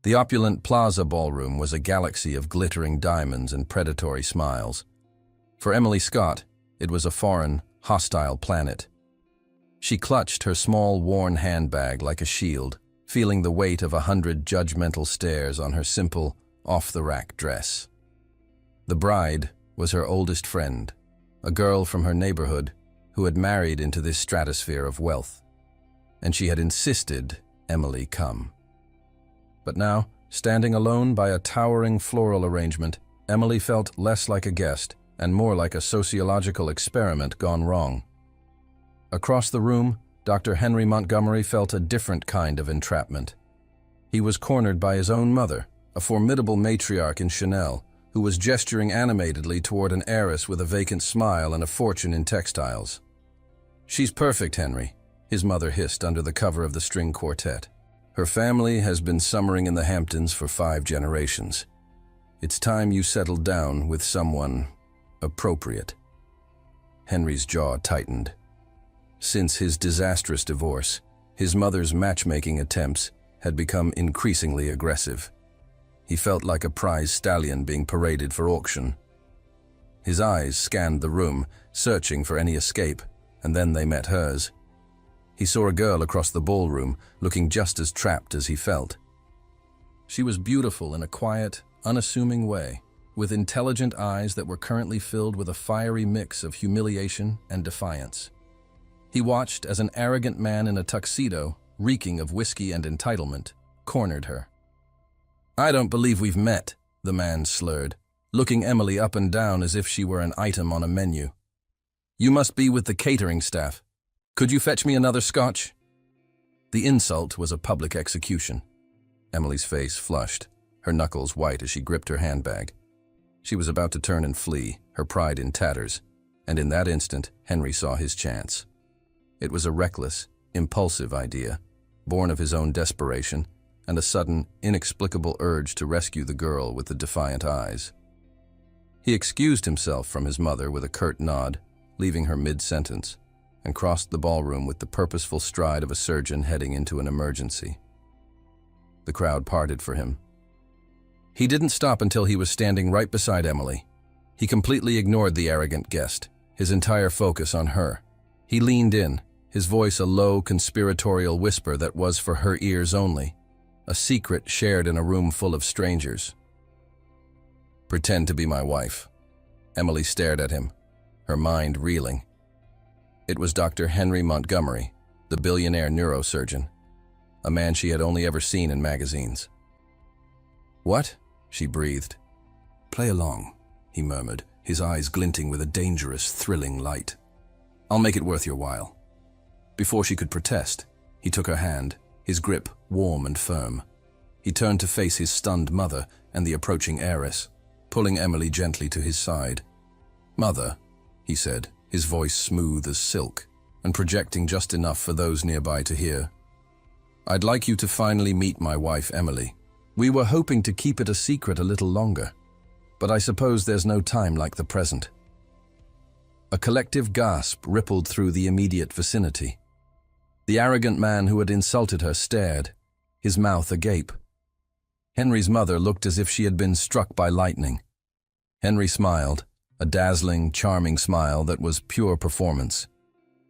The opulent plaza ballroom was a galaxy of glittering diamonds and predatory smiles. For Emily Scott, it was a foreign, hostile planet. She clutched her small, worn handbag like a shield, feeling the weight of 100 judgmental stares on her simple, off-the-rack dress. The bride was her oldest friend, a girl from her neighborhood who had married into this stratosphere of wealth, and she had insisted Emily come. But now, standing alone by a towering floral arrangement, Emily felt less like a guest and more like a sociological experiment gone wrong. Across the room, Dr. Henry Montgomery felt a different kind of entrapment. He was cornered by his own mother, a formidable matriarch in Chanel, who was gesturing animatedly toward an heiress with a vacant smile and a fortune in textiles. "She's perfect, Henry," his mother hissed under the cover of the string quartet. "Her family has been summering in the Hamptons for 5 generations. It's time you settled down with someone appropriate." Henry's jaw tightened. Since his disastrous divorce, his mother's matchmaking attempts had become increasingly aggressive. He felt like a prize stallion being paraded for auction. His eyes scanned the room, searching for any escape, and then they met hers. He saw a girl across the ballroom, looking just as trapped as he felt. She was beautiful in a quiet, unassuming way, with intelligent eyes that were currently filled with a fiery mix of humiliation and defiance. He watched as an arrogant man in a tuxedo, reeking of whiskey and entitlement, cornered her. "I don't believe we've met," the man slurred, looking Emily up and down as if she were an item on a menu. "You must be with the catering staff. Could you fetch me another scotch?" The insult was a public execution. Emily's face flushed, her knuckles white as she gripped her handbag. She was about to turn and flee, her pride in tatters, and in that instant, Henry saw his chance. It was a reckless, impulsive idea, born of his own desperation and a sudden, inexplicable urge to rescue the girl with the defiant eyes. He excused himself from his mother with a curt nod, leaving her mid-sentence, and crossed the ballroom with the purposeful stride of a surgeon heading into an emergency. The crowd parted for him. He didn't stop until he was standing right beside Emily. He completely ignored the arrogant guest, his entire focus on her. He leaned in, his voice a low, conspiratorial whisper that was for her ears only, a secret shared in a room full of strangers. "Pretend to be my wife." Emily stared at him, her mind reeling. It was Dr. Henry Montgomery, the billionaire neurosurgeon, a man she had only ever seen in magazines. "What?" she breathed. "Play along," he murmured, his eyes glinting with a dangerous, thrilling light. "I'll make it worth your while." Before she could protest, he took her hand, his grip warm and firm. He turned to face his stunned mother and the approaching heiress, pulling Emily gently to his side. "Mother," he said, his voice smooth as silk and projecting just enough for those nearby to hear. "I'd like you to finally meet my wife, Emily. We were hoping to keep it a secret a little longer, but I suppose there's no time like the present." A collective gasp rippled through the immediate vicinity. The arrogant man who had insulted her stared, his mouth agape. Henry's mother looked as if she had been struck by lightning. Henry smiled, a dazzling, charming smile that was pure performance.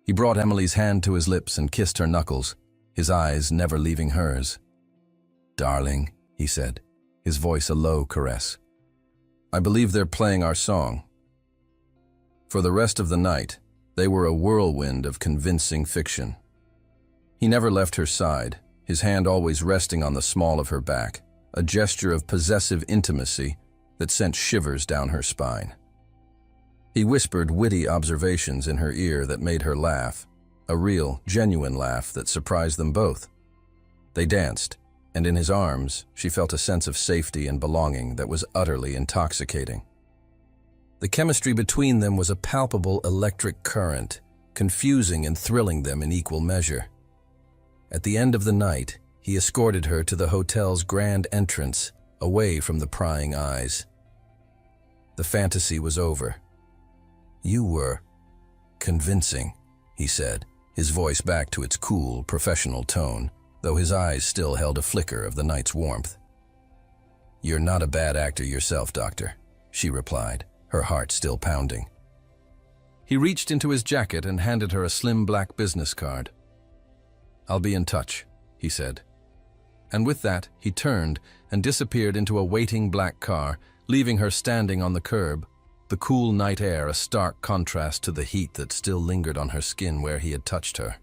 He brought Emily's hand to his lips and kissed her knuckles, his eyes never leaving hers. "Darling," he said, his voice a low caress. "I believe they're playing our song." For the rest of the night, they were a whirlwind of convincing fiction. He never left her side, his hand always resting on the small of her back, a gesture of possessive intimacy that sent shivers down her spine. He whispered witty observations in her ear that made her laugh, a real, genuine laugh that surprised them both. They danced, and in his arms, she felt a sense of safety and belonging that was utterly intoxicating. The chemistry between them was a palpable electric current, confusing and thrilling them in equal measure. At the end of the night, he escorted her to the hotel's grand entrance, away from the prying eyes. The fantasy was over. "You were convincing," he said, his voice back to its cool, professional tone, though his eyes still held a flicker of the night's warmth. "You're not a bad actor yourself, Doctor," she replied, her heart still pounding. He reached into his jacket and handed her a slim black business card. "I'll be in touch," he said. And with that, he turned and disappeared into a waiting black car, leaving her standing on the curb, the cool night air a stark contrast to the heat that still lingered on her skin where he had touched her.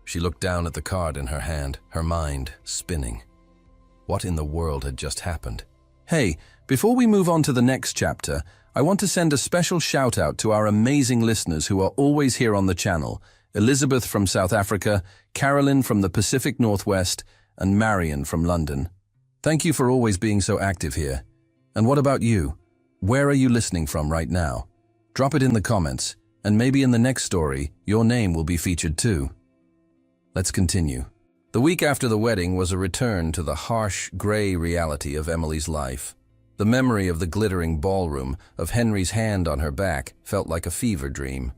She looked down at the card in her hand, her mind spinning. What in the world had just happened? Hey, before we move on to the next chapter, I want to send a special shout-out to our amazing listeners who are always here on the channel: Elizabeth from South Africa, Carolyn from the Pacific Northwest, and Marion from London. Thank you for always being so active here. And what about you? Where are you listening from right now? Drop it in the comments, and maybe in the next story, your name will be featured too. Let's continue. The week after the wedding was a return to the harsh, gray reality of Emily's life. The memory of the glittering ballroom, of Henry's hand on her back, felt like a fever dream.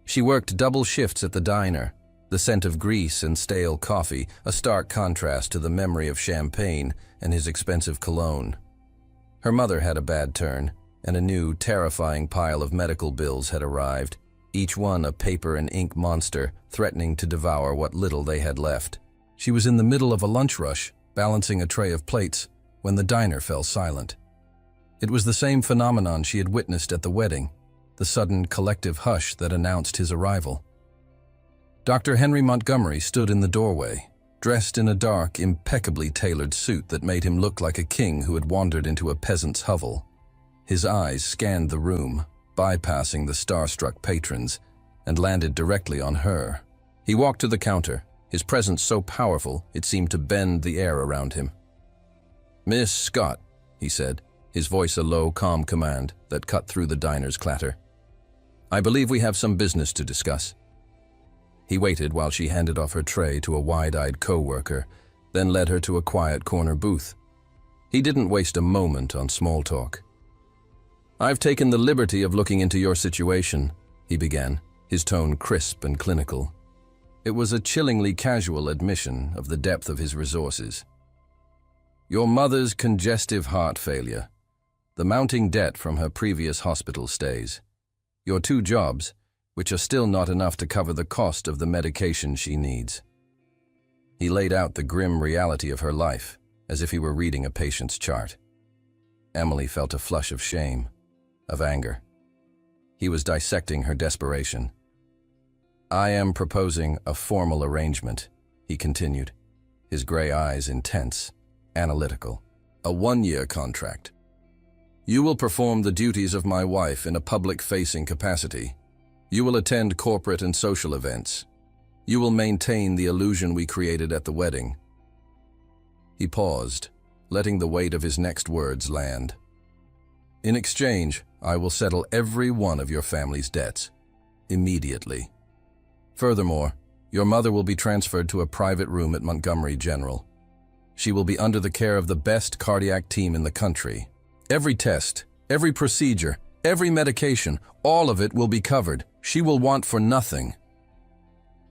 She worked double shifts at the diner, the scent of grease and stale coffee, a stark contrast to the memory of champagne and his expensive cologne. Her mother had a bad turn, and a new, terrifying pile of medical bills had arrived, each one a paper and ink monster threatening to devour what little they had left. She was in the middle of a lunch rush, balancing a tray of plates, when the diner fell silent. It was the same phenomenon she had witnessed at the wedding, the sudden collective hush that announced his arrival. Dr. Henry Montgomery stood in the doorway, dressed in a dark, impeccably tailored suit that made him look like a king who had wandered into a peasant's hovel. His eyes scanned the room, bypassing the starstruck patrons, and landed directly on her. He walked to the counter, his presence so powerful it seemed to bend the air around him. "Miss Scott," he said, his voice a low, calm command that cut through the diner's clatter. "I believe we have some business to discuss." He waited while she handed off her tray to a wide-eyed co-worker, then led her to a quiet corner booth. He didn't waste a moment on small talk. "I've taken the liberty of looking into your situation," he began, his tone crisp and clinical. It was a chillingly casual admission of the depth of his resources. "Your mother's congestive heart failure, the mounting debt from her previous hospital stays, your 2 jobs, which are still not enough to cover the cost of the medication she needs." He laid out the grim reality of her life, as if he were reading a patient's chart. Emily felt a flush of shame, of anger. He was dissecting her desperation. "I am proposing a formal arrangement," he continued, his gray eyes intense, analytical. "A 1-year contract. You will perform the duties of my wife in a public-facing capacity. You will attend corporate and social events. You will maintain the illusion we created at the wedding." He paused, letting the weight of his next words land. "In exchange, I will settle every one of your family's debts, immediately. Furthermore, your mother will be transferred to a private room at Montgomery General. She will be under the care of the best cardiac team in the country. Every test, every procedure, every medication, all of it will be covered. She will want for nothing."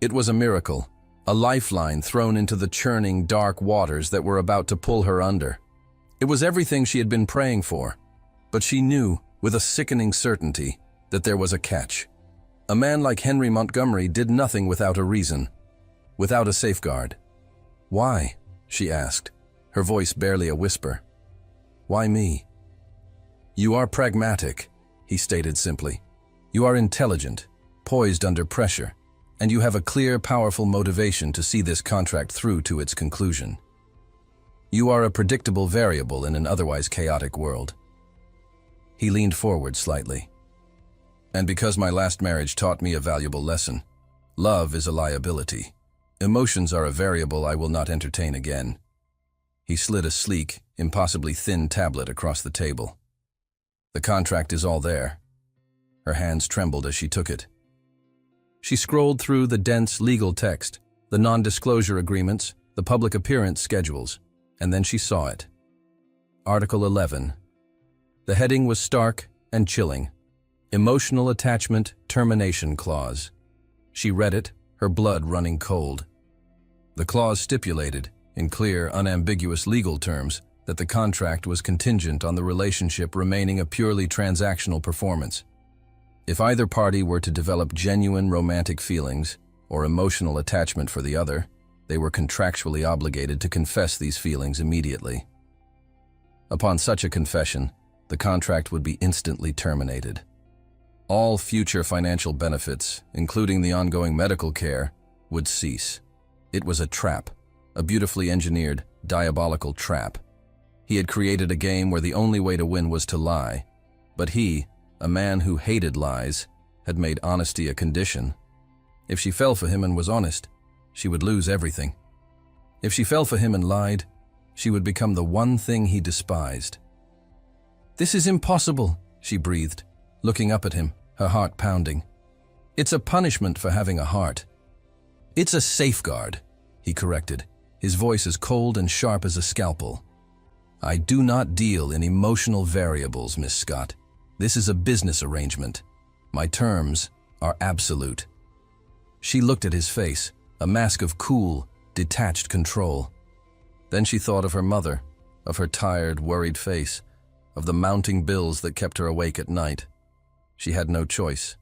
It was a miracle, a lifeline thrown into the churning, dark waters that were about to pull her under. It was everything she had been praying for, but she knew, with a sickening certainty, that there was a catch. A man like Henry Montgomery did nothing without a reason, without a safeguard. "Why?" she asked, her voice barely a whisper. "Why me?" "You are pragmatic," he stated simply. "You are intelligent, poised under pressure, and you have a clear, powerful motivation to see this contract through to its conclusion. You are a predictable variable in an otherwise chaotic world." He leaned forward slightly. "And because my last marriage taught me a valuable lesson, love is a liability. Emotions are a variable I will not entertain again." He slid a sleek, impossibly thin tablet across the table. "The contract is all there." Her hands trembled as she took it. She scrolled through the dense legal text, the non-disclosure agreements, the public appearance schedules, and then she saw it. Article 11. The heading was stark and chilling. Emotional Attachment Termination Clause. She read it, her blood running cold. The clause stipulated, in clear, unambiguous legal terms, that the contract was contingent on the relationship remaining a purely transactional performance. If either party were to develop genuine romantic feelings or emotional attachment for the other, they were contractually obligated to confess these feelings immediately. Upon such a confession, the contract would be instantly terminated. All future financial benefits, including the ongoing medical care, would cease. It was a trap, a beautifully engineered, diabolical trap. He had created a game where the only way to win was to lie, but he, a man who hated lies, had made honesty a condition. If she fell for him and was honest, she would lose everything. If she fell for him and lied, she would become the one thing he despised. "This is impossible," she breathed, looking up at him, her heart pounding. "It's a punishment for having a heart." "It's a safeguard," he corrected, his voice as cold and sharp as a scalpel. "I do not deal in emotional variables, Miss Scott. This is a business arrangement. My terms are absolute." She looked at his face, a mask of cool, detached control. Then she thought of her mother, of her tired, worried face, of the mounting bills that kept her awake at night. She had no choice.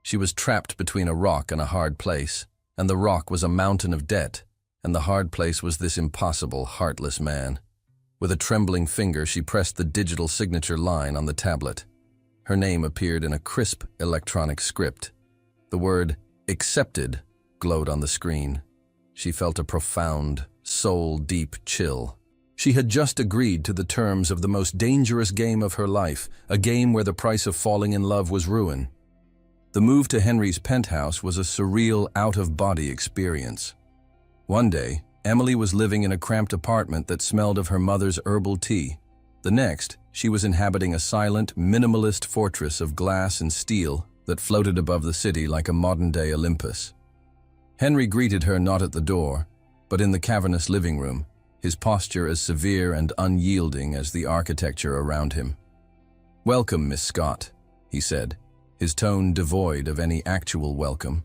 She was trapped between a rock and a hard place, and the rock was a mountain of debt, and the hard place was this impossible, heartless man. With a trembling finger, she pressed the digital signature line on the tablet. Her name appeared in a crisp electronic script. The word "accepted" glowed on the screen. She felt a profound, soul-deep chill. She had just agreed to the terms of the most dangerous game of her life, a game where the price of falling in love was ruin. The move to Henry's penthouse was a surreal, out-of-body experience. One day, Emily was living in a cramped apartment that smelled of her mother's herbal tea. The next, she was inhabiting a silent, minimalist fortress of glass and steel that floated above the city like a modern-day Olympus. Henry greeted her not at the door, but in the cavernous living room, his posture as severe and unyielding as the architecture around him. "Welcome, Miss Scott," he said, his tone devoid of any actual welcome.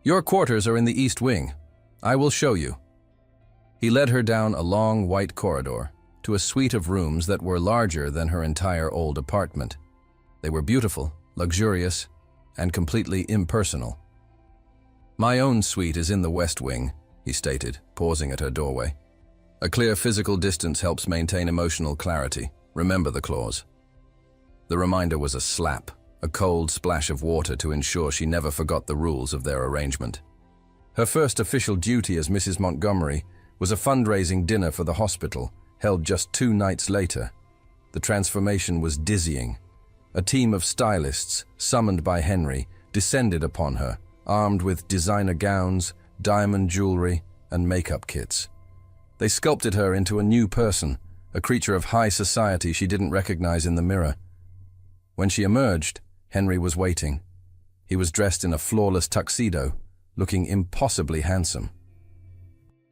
"Your quarters are in the East Wing. I will show you." He led her down a long white corridor to a suite of rooms that were larger than her entire old apartment. They were beautiful, luxurious, and completely impersonal. "My own suite is in the West Wing," he stated, pausing at her doorway. "A clear physical distance helps maintain emotional clarity. Remember the clause." The reminder was a slap, a cold splash of water to ensure she never forgot the rules of their arrangement. Her first official duty as Mrs. Montgomery was a fundraising dinner for the hospital, held just 2 nights later. The transformation was dizzying. A team of stylists, summoned by Henry, descended upon her, armed with designer gowns, diamond jewelry, and makeup kits. They sculpted her into a new person, a creature of high society she didn't recognize in the mirror. When she emerged, Henry was waiting. He was dressed in a flawless tuxedo, looking impossibly handsome.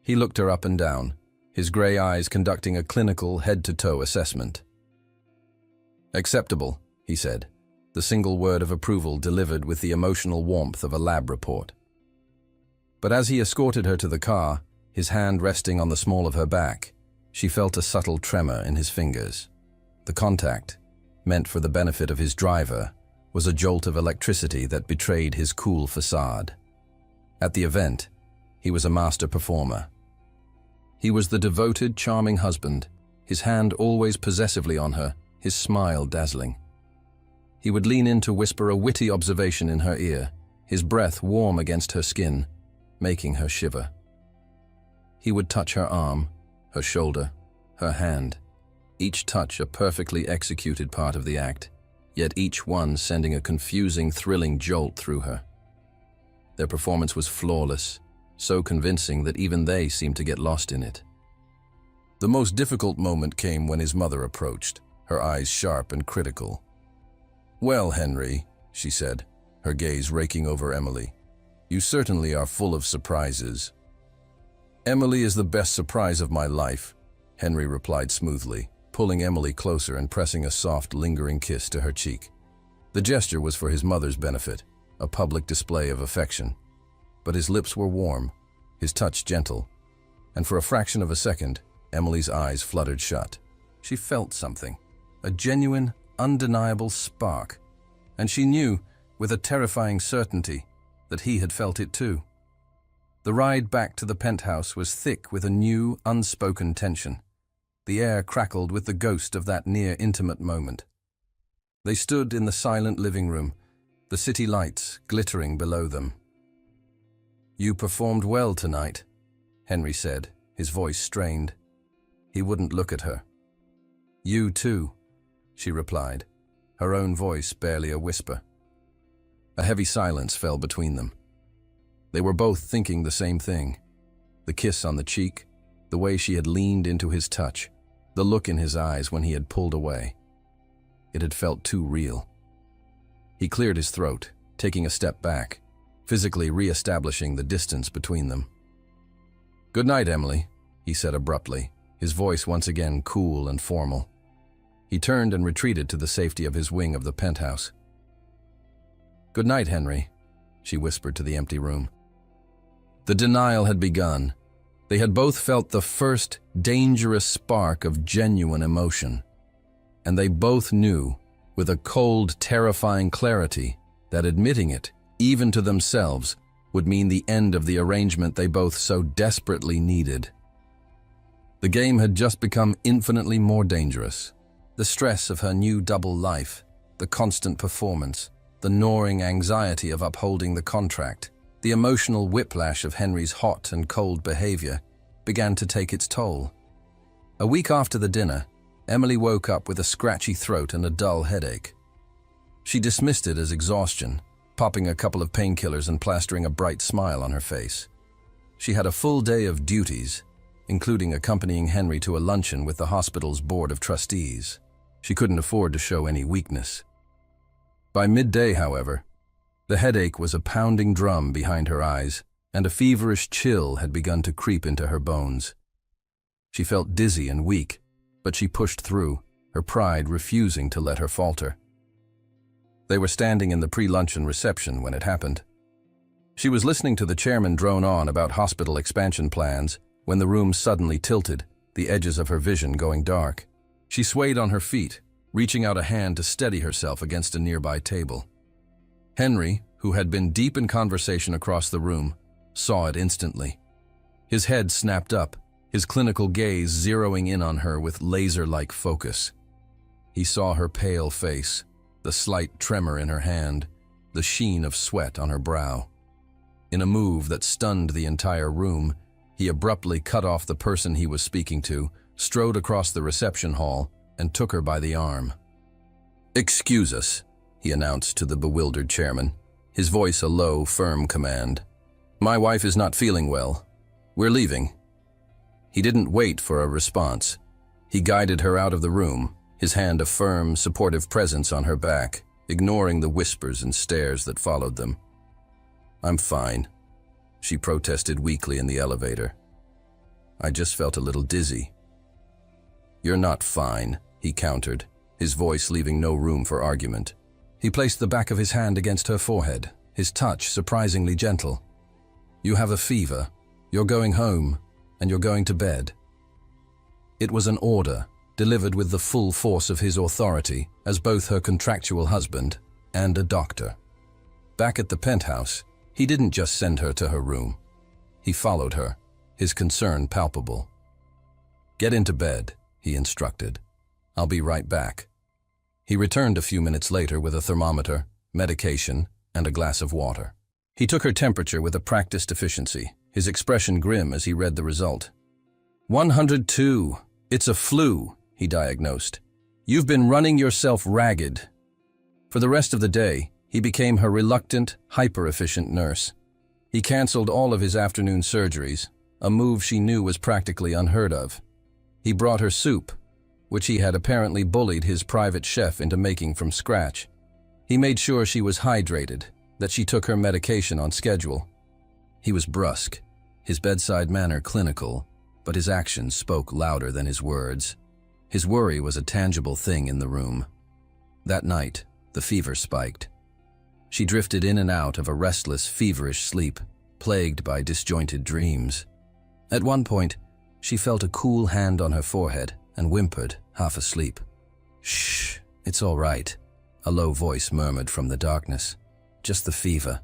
He looked her up and down, his gray eyes conducting a clinical head-to-toe assessment. "Acceptable," he said, the single word of approval delivered with the emotional warmth of a lab report. But as he escorted her to the car, his hand resting on the small of her back, she felt a subtle tremor in his fingers. The contact, meant for the benefit of his driver, was a jolt of electricity that betrayed his cool facade. At the event, he was a master performer. He was the devoted, charming husband, his hand always possessively on her, his smile dazzling. He would lean in to whisper a witty observation in her ear, his breath warm against her skin, making her shiver. He would touch her arm, her shoulder, her hand, each touch a perfectly executed part of the act, yet each one sending a confusing, thrilling jolt through her. Their performance was flawless, so convincing that even they seemed to get lost in it. The most difficult moment came when his mother approached, her eyes sharp and critical. "Well, Henry," she said, her gaze raking over Emily, "you certainly are full of surprises." "Emily is the best surprise of my life," Henry replied smoothly, pulling Emily closer and pressing a soft, lingering kiss to her cheek. The gesture was for his mother's benefit, a public display of affection. But his lips were warm, his touch gentle, and for a fraction of a second, Emily's eyes fluttered shut. She felt something, a genuine, undeniable spark, and she knew, with a terrifying certainty, that he had felt it too. The ride back to the penthouse was thick with a new, unspoken tension. The air crackled with the ghost of that near-intimate moment. They stood in the silent living room, the city lights glittering below them. "You performed well tonight," Henry said, his voice strained. He wouldn't look at her. "You too," she replied, her own voice barely a whisper. A heavy silence fell between them. They were both thinking the same thing. The kiss on the cheek, the way she had leaned into his touch, the look in his eyes when he had pulled away. It had felt too real. He cleared his throat, taking a step back, physically re-establishing the distance between them. "Good night, Emily," he said abruptly, his voice once again cool and formal. He turned and retreated to the safety of his wing of the penthouse. "Good night, Henry," she whispered to the empty room. The denial had begun. They had both felt the first dangerous spark of genuine emotion. And they both knew, with a cold, terrifying clarity, that admitting it, even to themselves, would mean the end of the arrangement they both so desperately needed. The game had just become infinitely more dangerous. The stress of her new double life, the constant performance, the gnawing anxiety of upholding the contract, the emotional whiplash of Henry's hot and cold behavior began to take its toll. A week after the dinner, Emily woke up with a scratchy throat and a dull headache. She dismissed it as exhaustion, popping a couple of painkillers and plastering a bright smile on her face. She had a full day of duties, including accompanying Henry to a luncheon with the hospital's board of trustees. She couldn't afford to show any weakness. By midday, however, the headache was a pounding drum behind her eyes, and a feverish chill had begun to creep into her bones. She felt dizzy and weak, but she pushed through, her pride refusing to let her falter. They were standing in the pre-luncheon reception when it happened. She was listening to the chairman drone on about hospital expansion plans when the room suddenly tilted, the edges of her vision going dark. She swayed on her feet, reaching out a hand to steady herself against a nearby table. Henry, who had been deep in conversation across the room, saw it instantly. His head snapped up, his clinical gaze zeroing in on her with laser-like focus. He saw her pale face, the slight tremor in her hand, the sheen of sweat on her brow. In a move that stunned the entire room, he abruptly cut off the person he was speaking to, strode across the reception hall, and took her by the arm. "Excuse us," he announced to the bewildered chairman, his voice a low, firm command. "My wife is not feeling well. We're leaving." He didn't wait for a response. He guided her out of the room, his hand a firm, supportive presence on her back, ignoring the whispers and stares that followed them. "I'm fine," she protested weakly in the elevator. "I just felt a little dizzy." "You're not fine," he countered, his voice leaving no room for argument. He placed the back of his hand against her forehead, his touch surprisingly gentle. "You have a fever, you're going home, and you're going to bed." It was an order, delivered with the full force of his authority as both her contractual husband and a doctor. Back at the penthouse, he didn't just send her to her room. He followed her, his concern palpable. "Get into bed," he instructed. "I'll be right back." He returned a few minutes later with a thermometer, medication, and a glass of water. He took her temperature with a practiced efficiency, his expression grim as he read the result. 102. It's a flu, he diagnosed. "You've been running yourself ragged." For the rest of the day, he became her reluctant, hyper-efficient nurse. He canceled all of his afternoon surgeries, a move she knew was practically unheard of. He brought her soup, which he had apparently bullied his private chef into making from scratch. He made sure she was hydrated, that she took her medication on schedule. He was brusque, his bedside manner clinical, but his actions spoke louder than his words. His worry was a tangible thing in the room. That night, the fever spiked. She drifted in and out of a restless, feverish sleep, plagued by disjointed dreams. At one point, She felt a cool hand on her forehead and whimpered, half asleep. "Shh, it's all right," a low voice murmured from the darkness. "Just the fever."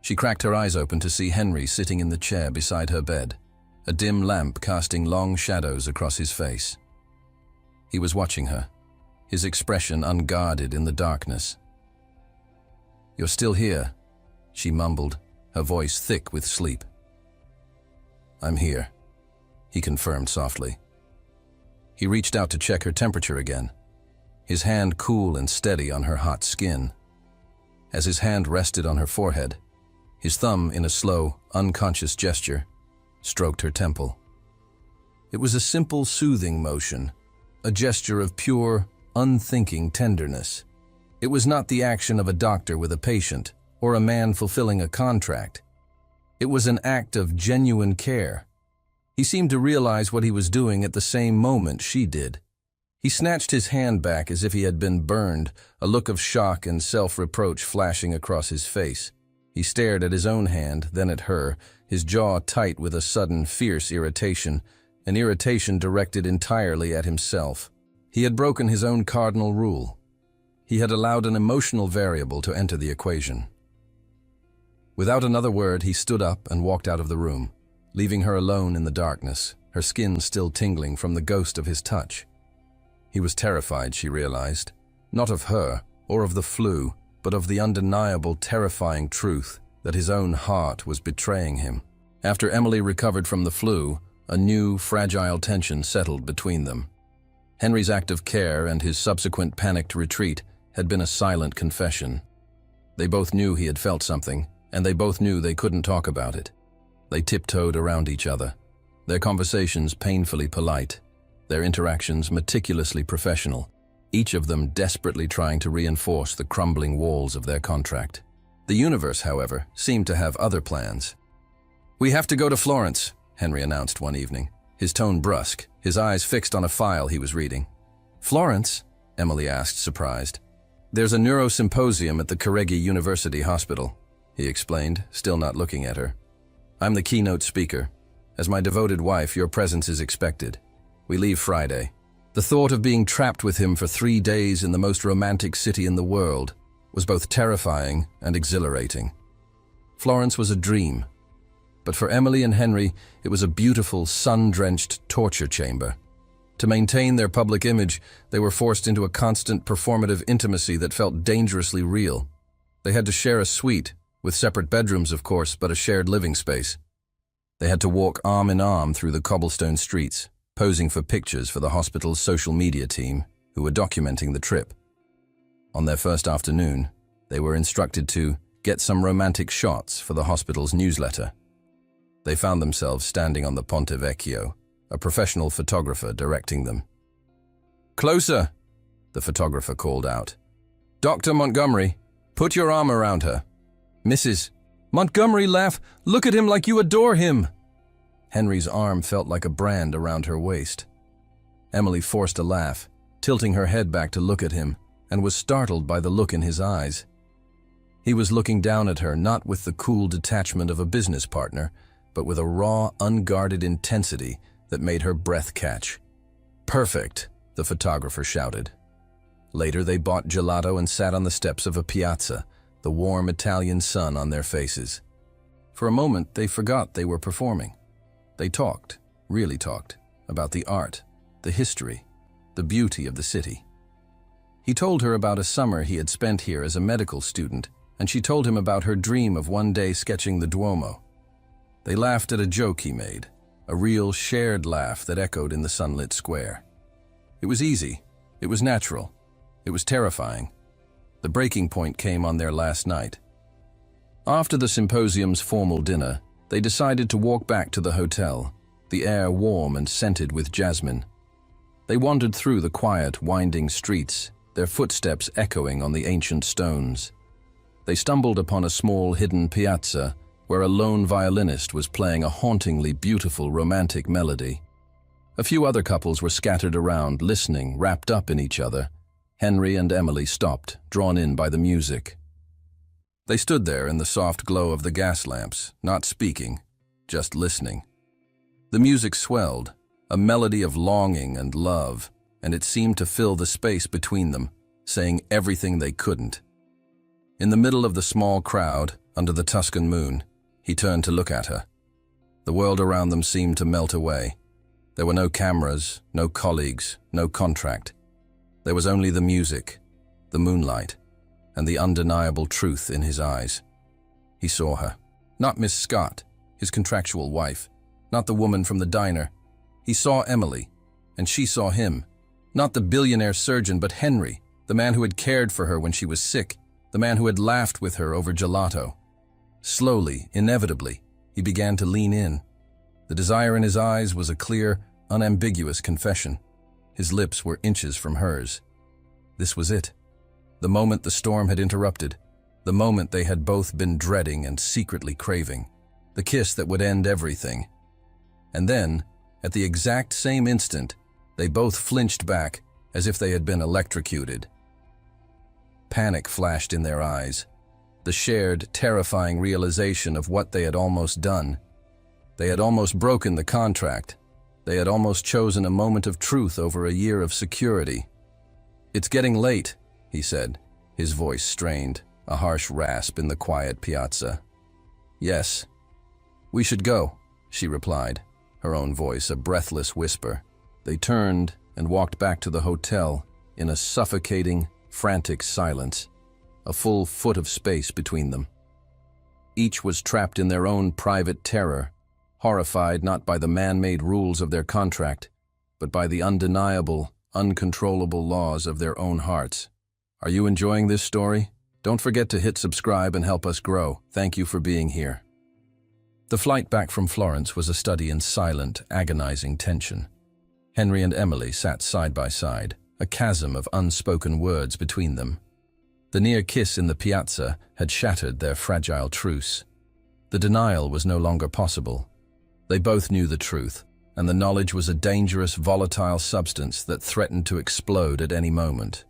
She cracked her eyes open to see Henry sitting in the chair beside her bed, a dim lamp casting long shadows across his face. He was watching her, his expression unguarded in the darkness. "You're still here," she mumbled, her voice thick with sleep. "I'm here," he confirmed softly. He reached out to check her temperature again, his hand cool and steady on her hot skin. As his hand rested on her forehead, his thumb, in a slow, unconscious gesture, stroked her temple. It was a simple, soothing motion, a gesture of pure, unthinking tenderness. It was not the action of a doctor with a patient, or a man fulfilling a contract. It was an act of genuine care. He seemed to realize what he was doing at the same moment she did. He snatched his hand back as if he had been burned, a look of shock and self-reproach flashing across his face. He stared at his own hand, then at her, his jaw tight with a sudden, fierce irritation, an irritation directed entirely at himself. He had broken his own cardinal rule. He had allowed an emotional variable to enter the equation. Without another word, he stood up and walked out of the room, leaving her alone in the darkness, her skin still tingling from the ghost of his touch. He was terrified, she realized, not of her or of the flu, but of the undeniable, terrifying truth that his own heart was betraying him. After Emily recovered from the flu, a new, fragile tension settled between them. Henry's act of care and his subsequent panicked retreat had been a silent confession. They both knew he had felt something, and they both knew they couldn't talk about it. They tiptoed around each other, their conversations painfully polite, their interactions meticulously professional, each of them desperately trying to reinforce the crumbling walls of their contract. The universe, however, seemed to have other plans. "We have to go to Florence," Henry announced one evening, his tone brusque, his eyes fixed on a file he was reading. "Florence?" Emily asked, surprised. "There's a neurosymposium at the Carnegie University Hospital," he explained, still not looking at her. "I'm the keynote speaker. As my devoted wife, your presence is expected. We leave Friday." The thought of being trapped with him for 3 days in the most romantic city in the world was both terrifying and exhilarating. Florence was a dream, but for Emily and Henry, it was a beautiful, sun-drenched torture chamber. To maintain their public image, they were forced into a constant performative intimacy that felt dangerously real. They had to share a suite, with separate bedrooms, of course, but a shared living space. They had to walk arm in arm through the cobblestone streets, posing for pictures for the hospital's social media team, who were documenting the trip. On their first afternoon, they were instructed to get some romantic shots for the hospital's newsletter. They found themselves standing on the Ponte Vecchio, a professional photographer directing them. "Closer," the photographer called out. "Dr. Montgomery, put your arm around her." "Mrs. Montgomery, laugh. Look at him like you adore him." Henry's arm felt like a brand around her waist. Emily forced a laugh, tilting her head back to look at him, and was startled by the look in his eyes. He was looking down at her not with the cool detachment of a business partner, but with a raw, unguarded intensity that made her breath catch. "Perfect," the photographer shouted. Later they bought gelato and sat on the steps of a piazza, the warm Italian sun on their faces. For a moment they forgot they were performing. They talked, really talked, about the art, the history, the beauty of the city. He told her about a summer he had spent here as a medical student, and she told him about her dream of one day sketching the Duomo. They laughed at a joke he made, a real shared laugh that echoed in the sunlit square. It was easy, it was natural, it was terrifying. The breaking point came on their last night. After the symposium's formal dinner, they decided to walk back to the hotel, the air warm and scented with jasmine. They wandered through the quiet, winding streets, their footsteps echoing on the ancient stones. They stumbled upon a small hidden piazza where a lone violinist was playing a hauntingly beautiful romantic melody. A few other couples were scattered around, listening, wrapped up in each other. Henry and Emily stopped, drawn in by the music. They stood there in the soft glow of the gas lamps, not speaking, just listening. The music swelled, a melody of longing and love, and it seemed to fill the space between them, saying everything they couldn't. In the middle of the small crowd, under the Tuscan moon, he turned to look at her. The world around them seemed to melt away. There were no cameras, no colleagues, no contract. There was only the music, the moonlight, and the undeniable truth in his eyes. He saw her. Not Miss Scott, his contractual wife, not the woman from the diner. He saw Emily, and she saw him. Not the billionaire surgeon, but Henry, the man who had cared for her when she was sick, the man who had laughed with her over gelato. Slowly, inevitably, he began to lean in. The desire in his eyes was a clear, unambiguous confession. His lips were inches from hers. This was it. The moment the storm had interrupted. The moment they had both been dreading and secretly craving. The kiss that would end everything. And then, at the exact same instant, they both flinched back as if they had been electrocuted. Panic flashed in their eyes. The shared, terrifying realization of what they had almost done. They had almost broken the contract. They had almost chosen a moment of truth over a year of security. "It's getting late," he said, his voice strained, a harsh rasp in the quiet piazza. "Yes. We should go," she replied, her own voice a breathless whisper. They turned and walked back to the hotel in a suffocating, frantic silence, a full foot of space between them. Each was trapped in their own private terror, horrified not by the man-made rules of their contract, but by the undeniable, uncontrollable laws of their own hearts. Are you enjoying this story? Don't forget to hit subscribe and help us grow. Thank you for being here. The flight back from Florence was a study in silent, agonizing tension. Henry and Emily sat side by side, a chasm of unspoken words between them. The near kiss in the piazza had shattered their fragile truce. The denial was no longer possible. They both knew the truth, and the knowledge was a dangerous, volatile substance that threatened to explode at any moment.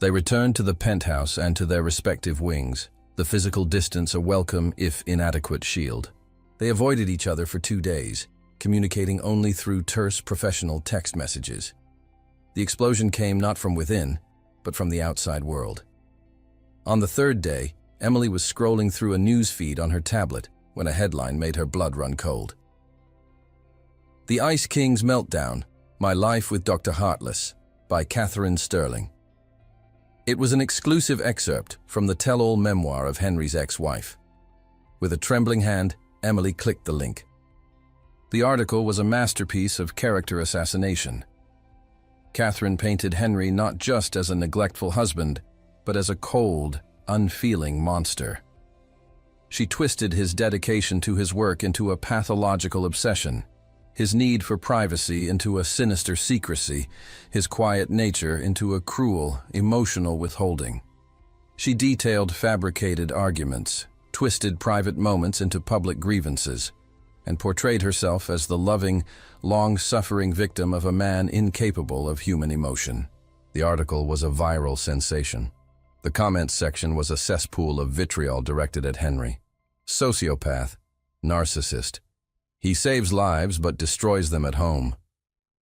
They returned to the penthouse and to their respective wings, the physical distance a welcome, if inadequate, shield. They avoided each other for 2 days, communicating only through terse professional text messages. The explosion came not from within, but from the outside world. On the 3rd day, Emily was scrolling through a news feed on her tablet when a headline made her blood run cold. "The Ice King's Meltdown, My Life with Dr. Heartless," by Catherine Sterling. It was an exclusive excerpt from the tell-all memoir of Henry's ex-wife. With a trembling hand, Emily clicked the link. The article was a masterpiece of character assassination. Catherine painted Henry not just as a neglectful husband, but as a cold, unfeeling monster. She twisted his dedication to his work into a pathological obsession, his need for privacy into a sinister secrecy, his quiet nature into a cruel, emotional withholding. She detailed fabricated arguments, twisted private moments into public grievances, and portrayed herself as the loving, long-suffering victim of a man incapable of human emotion. The article was a viral sensation. The comments section was a cesspool of vitriol directed at Henry. Sociopath, narcissist. He saves lives but destroys them at home.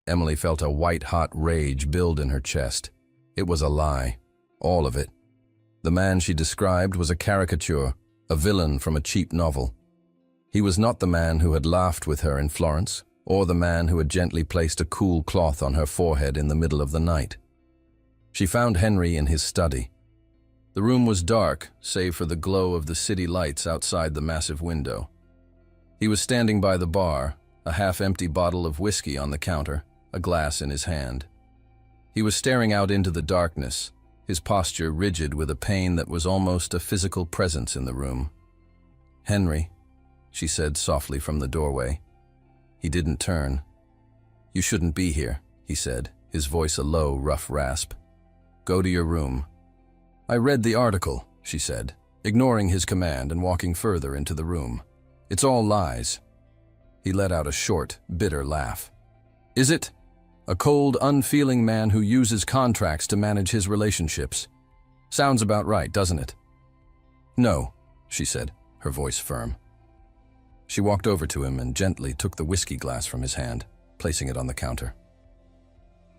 Emily felt a white-hot rage build in her chest. It was a lie, all of it. The man she described was a caricature, a villain from a cheap novel. He was not the man who had laughed with her in Florence, or the man who had gently placed a cool cloth on her forehead in the middle of the night. She found Henry in his study. The room was dark, save for the glow of the city lights outside the massive window. He was standing by the bar, a half-empty bottle of whiskey on the counter, a glass in his hand. He was staring out into the darkness, his posture rigid with a pain that was almost a physical presence in the room. "Henry," she said softly from the doorway. He didn't turn. "You shouldn't be here," he said, his voice a low, rough rasp. "Go to your room." "I read the article," she said, ignoring his command and walking further into the room. "It's all lies." He let out a short, bitter laugh. "Is it? A cold, unfeeling man who uses contracts to manage his relationships. Sounds about right, doesn't it?" "No," she said, her voice firm. She walked over to him and gently took the whiskey glass from his hand. placing it on the counter.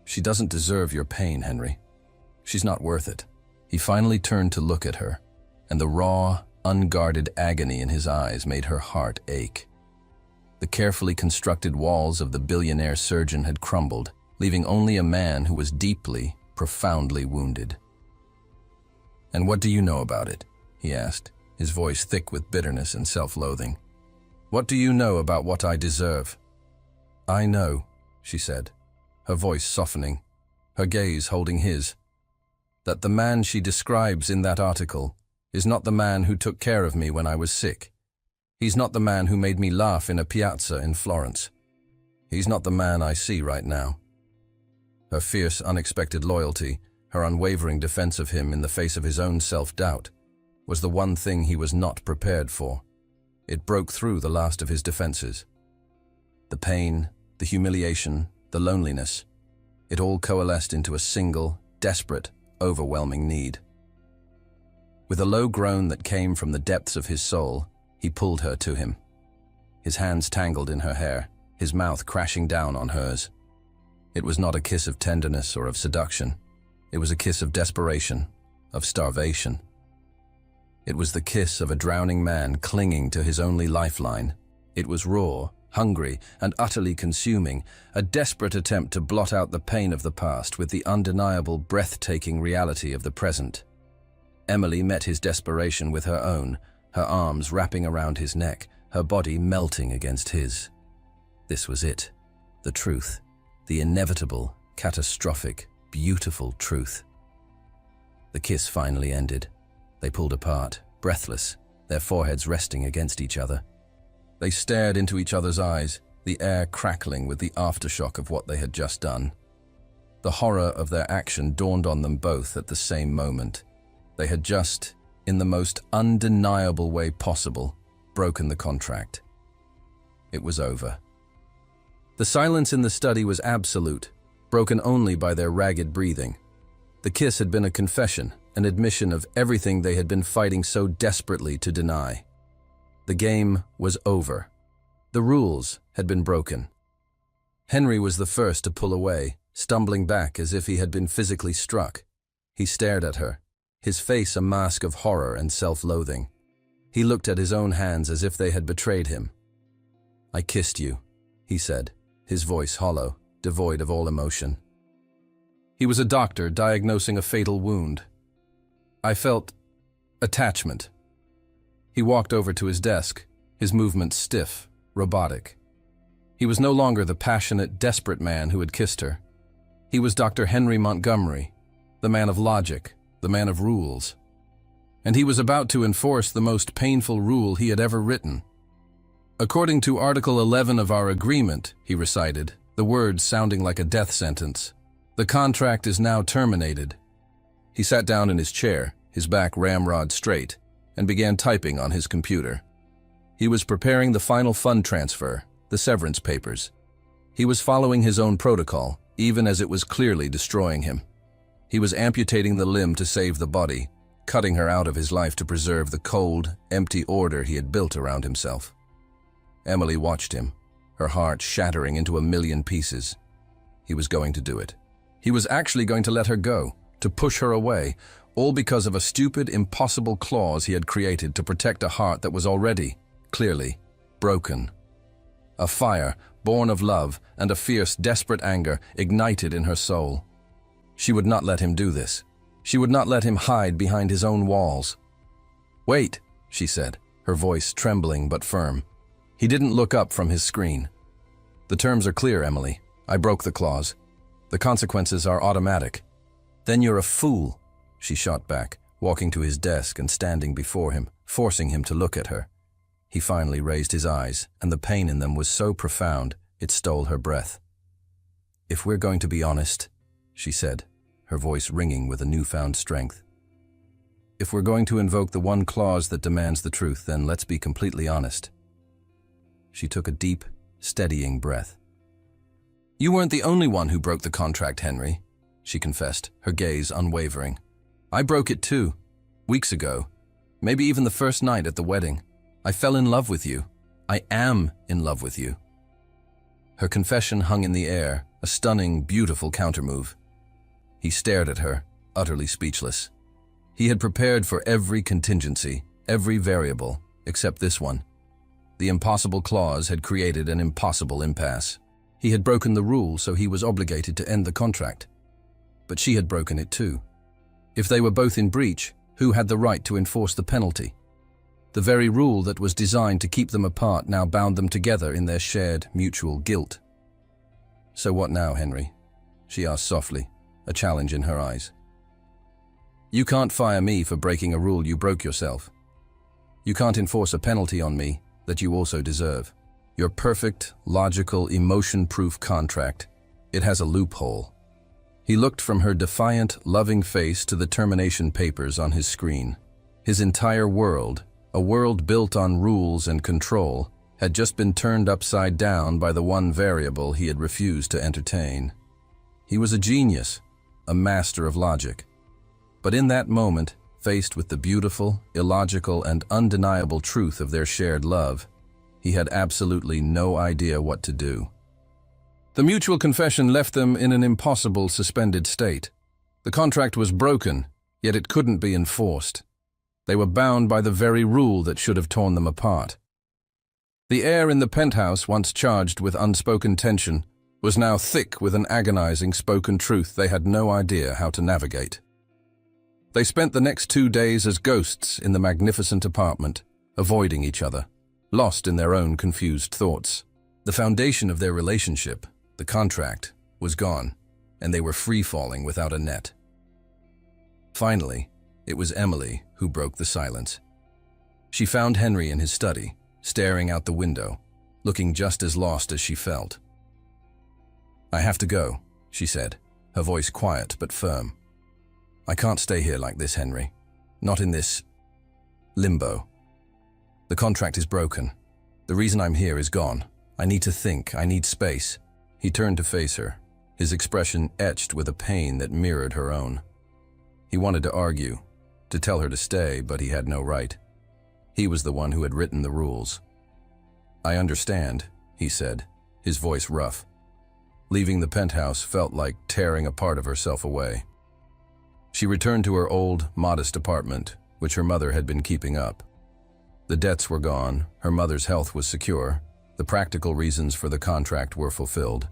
"She doesn't deserve your pain, Henry. She's not worth it." He finally turned to look at her, and the raw, unguarded agony in his eyes made her heart ache. The carefully constructed walls of the billionaire surgeon had crumbled, leaving only a man who was deeply, profoundly wounded. "And what do you know about it?" he asked, his voice thick with bitterness and self-loathing. "What do you know about what I deserve?" "I know," she said, her voice softening, her gaze holding his, "that the man she describes in that article is not the man who took care of me when I was sick. He's not the man who made me laugh in a piazza in Florence. He's not the man I see right now." Her fierce, unexpected loyalty, her unwavering defense of him in the face of his own self-doubt, was the one thing he was not prepared for. It broke through the last of his defenses. The pain, the humiliation, the loneliness, it all coalesced into a single, desperate, overwhelming need. With a low groan that came from the depths of his soul, he pulled her to him. His hands tangled in her hair, his mouth crashing down on hers. It was not a kiss of tenderness or of seduction. It was a kiss of desperation, of starvation. It was the kiss of a drowning man clinging to his only lifeline. It was raw, hungry, and utterly consuming, a desperate attempt to blot out the pain of the past with the undeniable, breathtaking reality of the present. Emily met his desperation with her own, her arms wrapping around his neck, her body melting against his. This was it, the truth, the inevitable, catastrophic, beautiful truth. The kiss finally ended. They pulled apart, breathless, their foreheads resting against each other. They stared into each other's eyes, the air crackling with the aftershock of what they had just done. The horror of their action dawned on them both at the same moment. They had just, in the most undeniable way possible, broken the contract. It was over. The silence in the study was absolute, broken only by their ragged breathing. The kiss had been a confession, an admission of everything they had been fighting so desperately to deny. The game was over. The rules had been broken. Henry was the first to pull away, stumbling back as if he had been physically struck. He stared at her, his face a mask of horror and self-loathing. He looked at his own hands as if they had betrayed him. "I kissed you," he said, his voice hollow, devoid of all emotion. He was a doctor diagnosing a fatal wound. "I felt attachment." He walked over to his desk, his movements stiff, robotic. He was no longer the passionate, desperate man who had kissed her. He was Dr. Henry Montgomery, the man of logic, the man of rules. And he was about to enforce the most painful rule he had ever written. "According to Article 11 of our agreement," he recited, the words sounding like a death sentence, "the contract is now terminated." He sat down in his chair, his back ramrod straight, and began typing on his computer. He was preparing the final fund transfer, the severance papers. He was following his own protocol, even as it was clearly destroying him. He was amputating the limb to save the body, cutting her out of his life to preserve the cold, empty order he had built around himself. Emily watched him, her heart shattering into a million pieces. He was going to do it. He was actually going to let her go, to push her away, all because of a stupid, impossible clause he had created to protect a heart that was already, clearly, broken. A fire, born of love and a fierce, desperate anger, ignited in her soul. She would not let him do this. She would not let him hide behind his own walls. "Wait," she said, her voice trembling but firm. He didn't look up from his screen. "The terms are clear, Emily. I broke the clause. The consequences are automatic." "Then you're a fool," she shot back, walking to his desk and standing before him, forcing him to look at her. He finally raised his eyes, and the pain in them was so profound, it stole her breath. "If we're going to be honest," she said, her voice ringing with a newfound strength. "If we're going to invoke the one clause that demands the truth, then let's be completely honest." She took a deep, steadying breath. "You weren't the only one who broke the contract, Henry," she confessed, her gaze unwavering. "I broke it too, weeks ago, maybe even the first night at the wedding. I fell in love with you. I am in love with you." Her confession hung in the air, a stunning, beautiful countermove. He stared at her, utterly speechless. He had prepared for every contingency, every variable, except this one. The impossible clause had created an impossible impasse. He had broken the rule, so he was obligated to end the contract. But she had broken it too. If they were both in breach, who had the right to enforce the penalty? The very rule that was designed to keep them apart now bound them together in their shared, mutual guilt. "So what now, Henry?" she asked softly, a challenge in her eyes. "You can't fire me for breaking a rule you broke yourself. You can't enforce a penalty on me that you also deserve. Your perfect, logical, emotion-proof contract, it has a loophole." He looked from her defiant, loving face to the termination papers on his screen. His entire world, a world built on rules and control, had just been turned upside down by the one variable he had refused to entertain. He was a genius, a master of logic. But in that moment, faced with the beautiful, illogical, and undeniable truth of their shared love, he had absolutely no idea what to do. The mutual confession left them in an impossible suspended state. The contract was broken, yet it couldn't be enforced. They were bound by the very rule that should have torn them apart. The air in the penthouse, once charged with unspoken tension, was now thick with an agonizing spoken truth they had no idea how to navigate. They spent the next 2 days as ghosts in the magnificent apartment, avoiding each other, lost in their own confused thoughts. The foundation of their relationship, the contract, was gone, and they were free-falling without a net. Finally, it was Emily who broke the silence. She found Henry in his study, staring out the window, looking just as lost as she felt. "I have to go," she said, her voice quiet but firm. "I can't stay here like this, Henry. Not in this limbo. The contract is broken. The reason I'm here is gone. I need to think. I need space." He turned to face her, his expression etched with a pain that mirrored her own. He wanted to argue, to tell her to stay, but he had no right. He was the one who had written the rules. "I understand," he said, his voice rough. Leaving the penthouse felt like tearing a part of herself away. She returned to her old, modest apartment, which her mother had been keeping up. The debts were gone, her mother's health was secure, the practical reasons for the contract were fulfilled.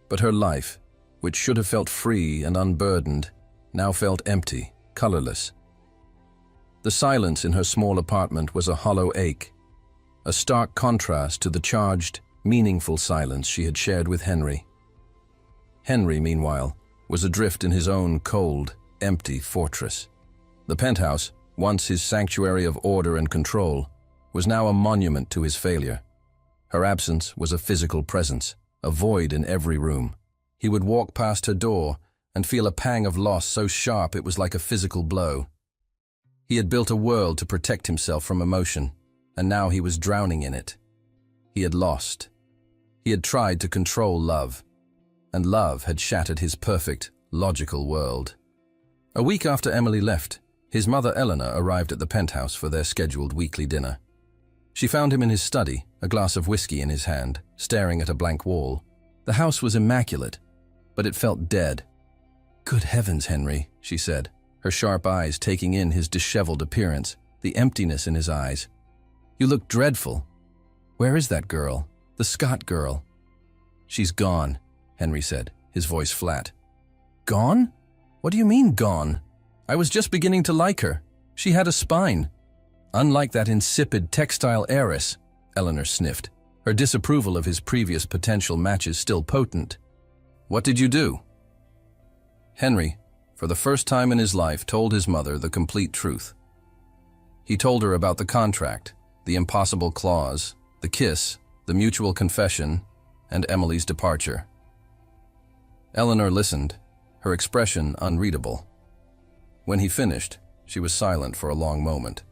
But her life, which should have felt free and unburdened, now felt empty, colorless. The silence in her small apartment was a hollow ache, a stark contrast to the charged, meaningful silence she had shared with Henry. Henry, meanwhile, was adrift in his own cold, empty fortress. The penthouse, once his sanctuary of order and control, was now a monument to his failure. Her absence was a physical presence, a void in every room. He would walk past her door and feel a pang of loss so sharp it was like a physical blow. He had built a world to protect himself from emotion, and now he was drowning in it. He had lost. He had tried to control love, and love had shattered his perfect, logical world. A week after Emily left, his mother Eleanor arrived at the penthouse for their scheduled weekly dinner. She found him in his study, a glass of whiskey in his hand, staring at a blank wall. The house was immaculate, but it felt dead. "Good heavens, Henry," she said, her sharp eyes taking in his disheveled appearance, the emptiness in his eyes. "You look dreadful. Where is that girl, the Scott girl?" "She's gone," Henry said, his voice flat. "Gone? What do you mean, gone? I was just beginning to like her. She had a spine." "Unlike that insipid textile heiress," Eleanor sniffed, her disapproval of his previous potential matches still potent. "What did you do?" Henry, for the first time in his life, told his mother the complete truth. He told her about the contract, the impossible clause, the kiss, the mutual confession, and Emily's departure. Eleanor listened, her expression unreadable. When he finished, she was silent for a long moment.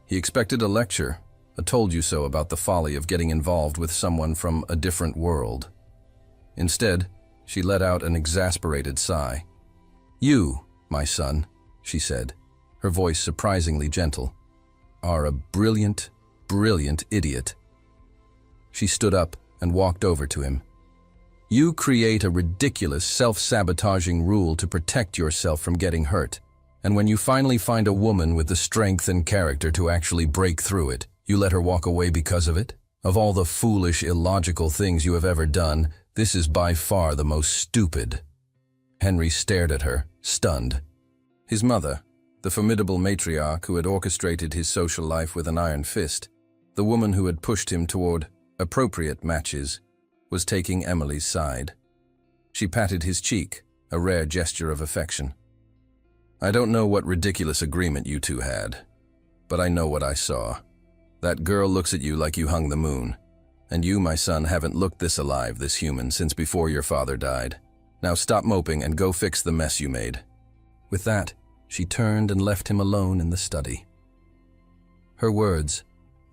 He expected a lecture, a told-you-so about the folly of getting involved with someone from a different world. Instead, she let out an exasperated sigh. "You, my son," she said, her voice surprisingly gentle, "are a brilliant, brilliant idiot." She stood up and walked over to him. You create a ridiculous, self-sabotaging rule to protect yourself from getting hurt. And when you finally find a woman with the strength and character to actually break through it, you let her walk away because of it? Of all the foolish, illogical things you have ever done, this is by far the most stupid. Henry stared at her, stunned. His mother, the formidable matriarch who had orchestrated his social life with an iron fist, the woman who had pushed him toward appropriate matches, was taking Emily's side. She patted his cheek, a rare gesture of affection. I don't know what ridiculous agreement you two had, but I know what I saw. That girl looks at you like you hung the moon, and you, my son, haven't looked this alive, this human, since before your father died. Now stop moping and go fix the mess you made. With that, she turned and left him alone in the study. Her words,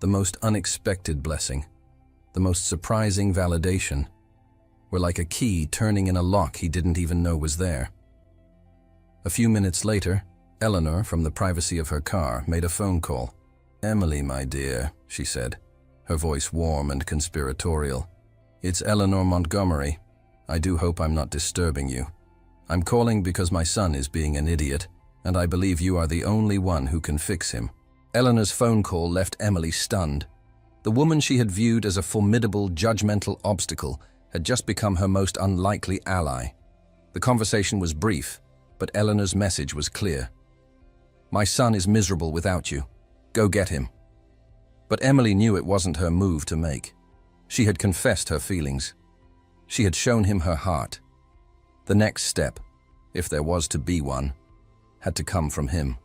the most unexpected blessing, the most surprising validation, were like a key turning in a lock he didn't even know was there. A few minutes later, Eleanor, from the privacy of her car, made a phone call. Emily, my dear, she said, her voice warm and conspiratorial. It's Eleanor Montgomery. I do hope I'm not disturbing you. I'm calling because my son is being an idiot, and I believe you are the only one who can fix him. Eleanor's phone call left Emily stunned. The woman she had viewed as a formidable, judgmental obstacle had just become her most unlikely ally. The conversation was brief, but Eleanor's message was clear. My son is miserable without you. Go get him. But Emily knew it wasn't her move to make. She had confessed her feelings. She had shown him her heart. The next step, if there was to be one, had to come from him.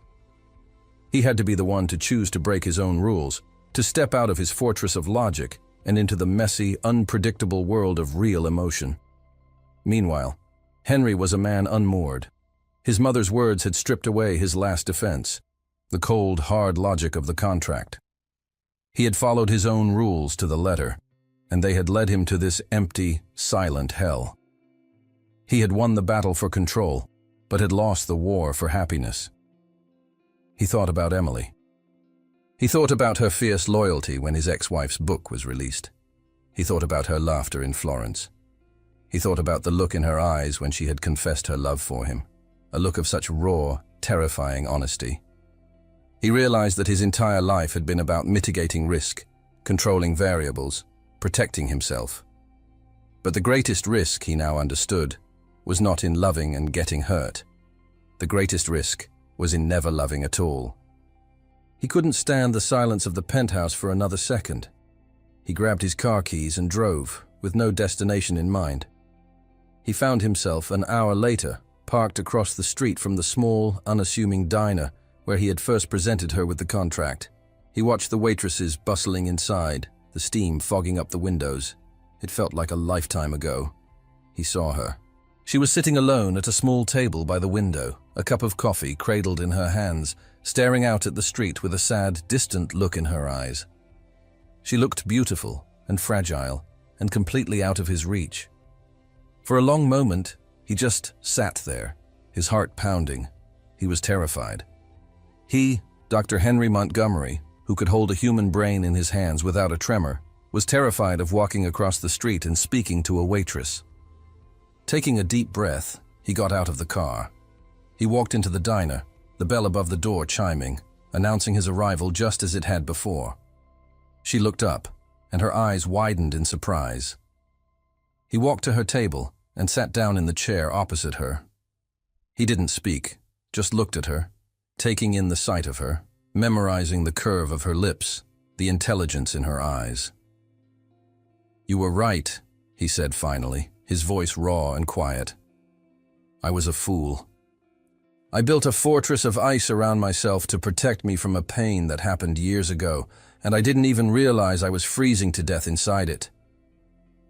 He had to be the one to choose to break his own rules, to step out of his fortress of logic and into the messy, unpredictable world of real emotion. Meanwhile, Henry was a man unmoored. His mother's words had stripped away his last defense, the cold, hard logic of the contract. He had followed his own rules to the letter, and they had led him to this empty, silent hell. He had won the battle for control, but had lost the war for happiness. He thought about Emily. He thought about her fierce loyalty when his ex-wife's book was released. He thought about her laughter in Florence. He thought about the look in her eyes when she had confessed her love for him, a look of such raw, terrifying honesty. He realized that his entire life had been about mitigating risk, controlling variables, protecting himself. But the greatest risk, he now understood, was not in loving and getting hurt. The greatest risk was in never loving at all. He couldn't stand the silence of the penthouse for another second. He grabbed his car keys and drove, with no destination in mind. He found himself, an hour later, parked across the street from the small, unassuming diner where he had first presented her with the contract. He watched the waitresses bustling inside, the steam fogging up the windows. It felt like a lifetime ago. He saw her. She was sitting alone at a small table by the window, a cup of coffee cradled in her hands, staring out at the street with a sad, distant look in her eyes. She looked beautiful and fragile and completely out of his reach. For a long moment, he just sat there, his heart pounding. He was terrified. He, Dr. Henry Montgomery, who could hold a human brain in his hands without a tremor, was terrified of walking across the street and speaking to a waitress. Taking a deep breath, he got out of the car. He walked into the diner, the bell above the door chiming, announcing his arrival just as it had before. She looked up, and her eyes widened in surprise. He walked to her table and sat down in the chair opposite her. He didn't speak, just looked at her, taking in the sight of her, memorizing the curve of her lips, the intelligence in her eyes. "You were right," he said finally, his voice raw and quiet. "I was a fool. I built a fortress of ice around myself to protect me from a pain that happened years ago, and I didn't even realize I was freezing to death inside it."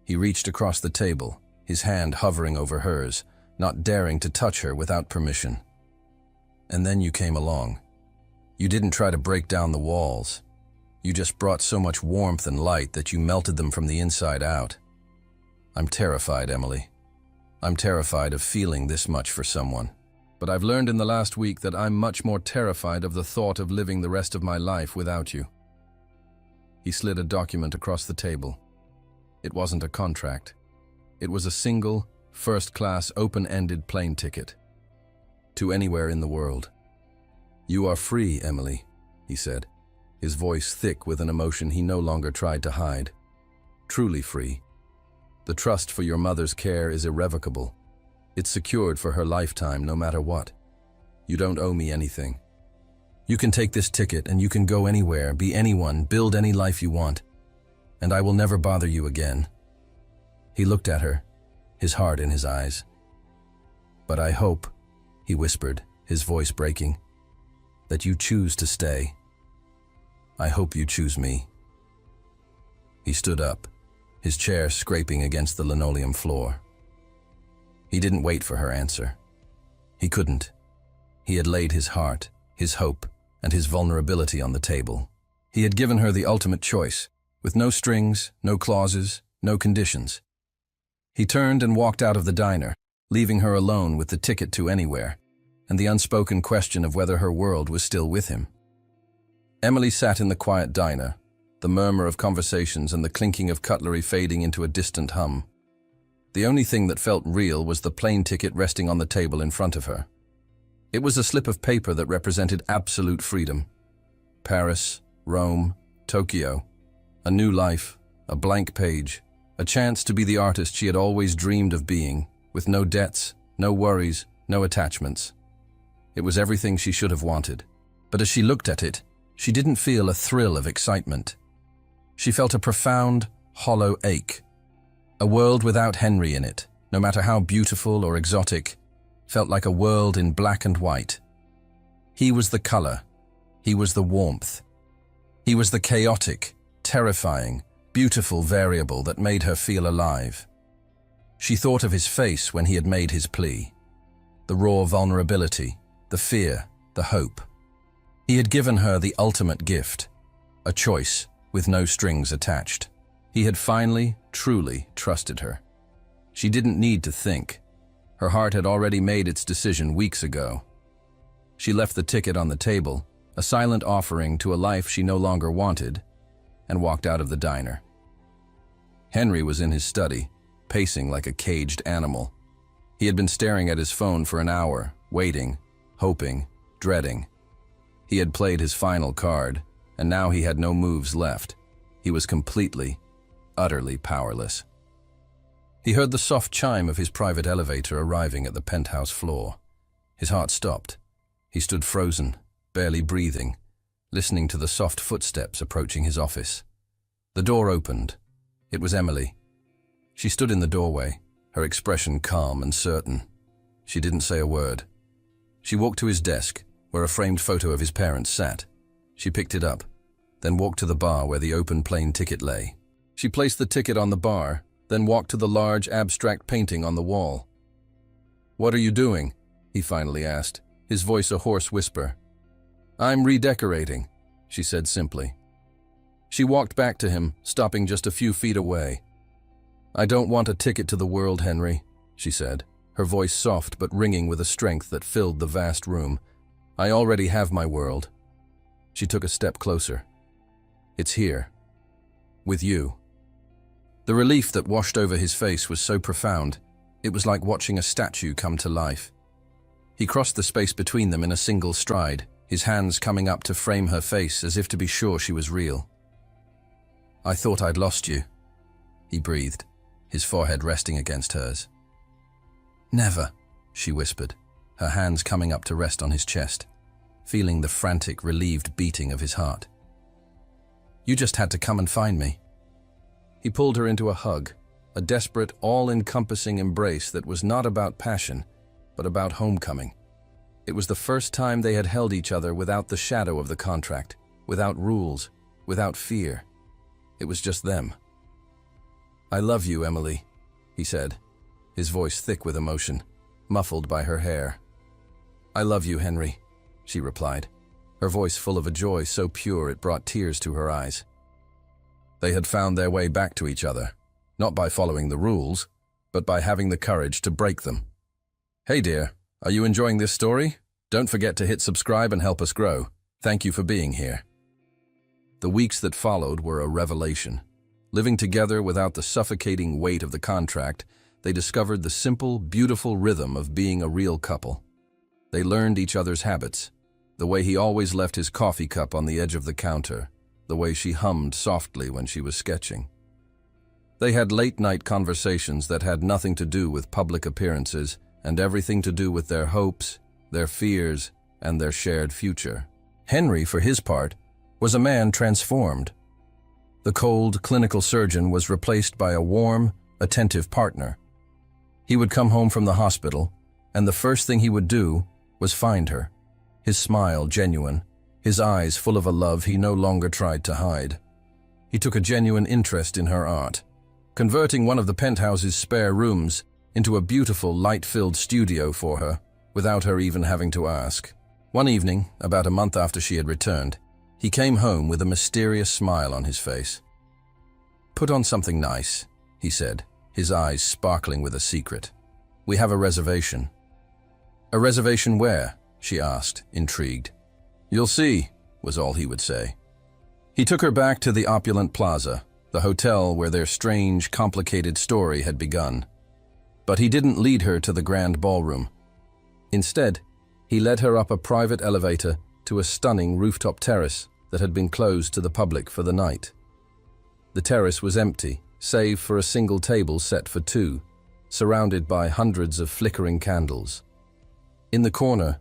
He reached across the table, his hand hovering over hers, not daring to touch her without permission. "And then you came along. You didn't try to break down the walls. You just brought so much warmth and light that you melted them from the inside out. I'm terrified, Emily. I'm terrified of feeling this much for someone. But I've learned in the last week that I'm much more terrified of the thought of living the rest of my life without you." He slid a document across the table. It wasn't a contract. It was a single, first-class, open-ended plane ticket. To anywhere in the world. "You are free, Emily," he said, his voice thick with an emotion he no longer tried to hide. "Truly free. The trust for your mother's care is irrevocable. It's secured for her lifetime, no matter what. You don't owe me anything. You can take this ticket and you can go anywhere, be anyone, build any life you want. And I will never bother you again." He looked at her, his heart in his eyes. "But I hope," he whispered, his voice breaking, "that you choose to stay. I hope you choose me." He stood up, his chair scraping against the linoleum floor. He didn't wait for her answer. He couldn't. He had laid his heart, his hope, and his vulnerability on the table. He had given her the ultimate choice, with no strings, no clauses, no conditions. He turned and walked out of the diner, leaving her alone with the ticket to anywhere, and the unspoken question of whether her world was still with him. Emily sat in the quiet diner, the murmur of conversations and the clinking of cutlery fading into a distant hum. The only thing that felt real was the plane ticket resting on the table in front of her. It was a slip of paper that represented absolute freedom. Paris, Rome, Tokyo. A new life, a blank page, a chance to be the artist she had always dreamed of being, with no debts, no worries, no attachments. It was everything she should have wanted. But as she looked at it, she didn't feel a thrill of excitement. She felt a profound, hollow ache. A world without Henry in it, no matter how beautiful or exotic, felt like a world in black and white. He was the color. He was the warmth. He was the chaotic, terrifying, beautiful variable that made her feel alive. She thought of his face when he had made his plea. The raw vulnerability, the fear, the hope. He had given her the ultimate gift, a choice with no strings attached. He had finally, truly trusted her. She didn't need to think. Her heart had already made its decision weeks ago. She left the ticket on the table, a silent offering to a life she no longer wanted, and walked out of the diner. Henry was in his study, pacing like a caged animal. He had been staring at his phone for an hour, waiting, hoping, dreading. He had played his final card, and now he had no moves left. He was completely, utterly powerless. He heard the soft chime of his private elevator arriving at the penthouse floor. His heart stopped. He stood frozen, barely breathing, listening to the soft footsteps approaching his office. The door opened. It was Emily. She stood in the doorway, her expression calm and certain. She didn't say a word. She walked to his desk, where a framed photo of his parents sat. She picked it up, then walked to the bar where the open plane ticket lay. She placed the ticket on the bar, then walked to the large abstract painting on the wall. "What are you doing?" he finally asked, his voice a hoarse whisper. "I'm redecorating," she said simply. She walked back to him, stopping just a few feet away. "I don't want a ticket to the world, Henry," she said, her voice soft but ringing with a strength that filled the vast room. "I already have my world." She took a step closer. "It's here. With you." The relief that washed over his face was so profound, it was like watching a statue come to life. He crossed the space between them in a single stride, his hands coming up to frame her face as if to be sure she was real. "I thought I'd lost you," he breathed, his forehead resting against hers. "Never," she whispered, her hands coming up to rest on his chest, feeling the frantic, relieved beating of his heart. "You just had to come and find me." He pulled her into a hug, a desperate, all-encompassing embrace that was not about passion, but about homecoming. It was the first time they had held each other without the shadow of the contract, without rules, without fear. It was just them. "I love you, Emily," he said, his voice thick with emotion, muffled by her hair. "I love you, Henry," she replied, her voice full of a joy so pure it brought tears to her eyes. They had found their way back to each other, not by following the rules, but by having the courage to break them. Hey dear, are you enjoying this story? Don't forget to hit subscribe and help us grow. Thank you for being here. The weeks that followed were a revelation. Living together without the suffocating weight of the contract, they discovered the simple, beautiful rhythm of being a real couple. They learned each other's habits, the way he always left his coffee cup on the edge of the counter, the way she hummed softly when she was sketching. They had late-night conversations that had nothing to do with public appearances and everything to do with their hopes, their fears, and their shared future. Henry, for his part, was a man transformed. The cold, clinical surgeon was replaced by a warm, attentive partner. He would come home from the hospital, and the first thing he would do was find her, his smile genuine, his eyes full of a love he no longer tried to hide. He took a genuine interest in her art, converting one of the penthouse's spare rooms into a beautiful, light-filled studio for her, without her even having to ask. One evening, about a month after she had returned, he came home with a mysterious smile on his face. "Put on something nice," he said, his eyes sparkling with a secret. "We have a reservation." "A reservation where?" she asked, intrigued. "You'll see," was all he would say. He took her back to the opulent plaza, the hotel where their strange, complicated story had begun. But he didn't lead her to the grand ballroom. Instead, he led her up a private elevator to a stunning rooftop terrace that had been closed to the public for the night. The terrace was empty, save for a single table set for two, surrounded by hundreds of flickering candles. In the corner,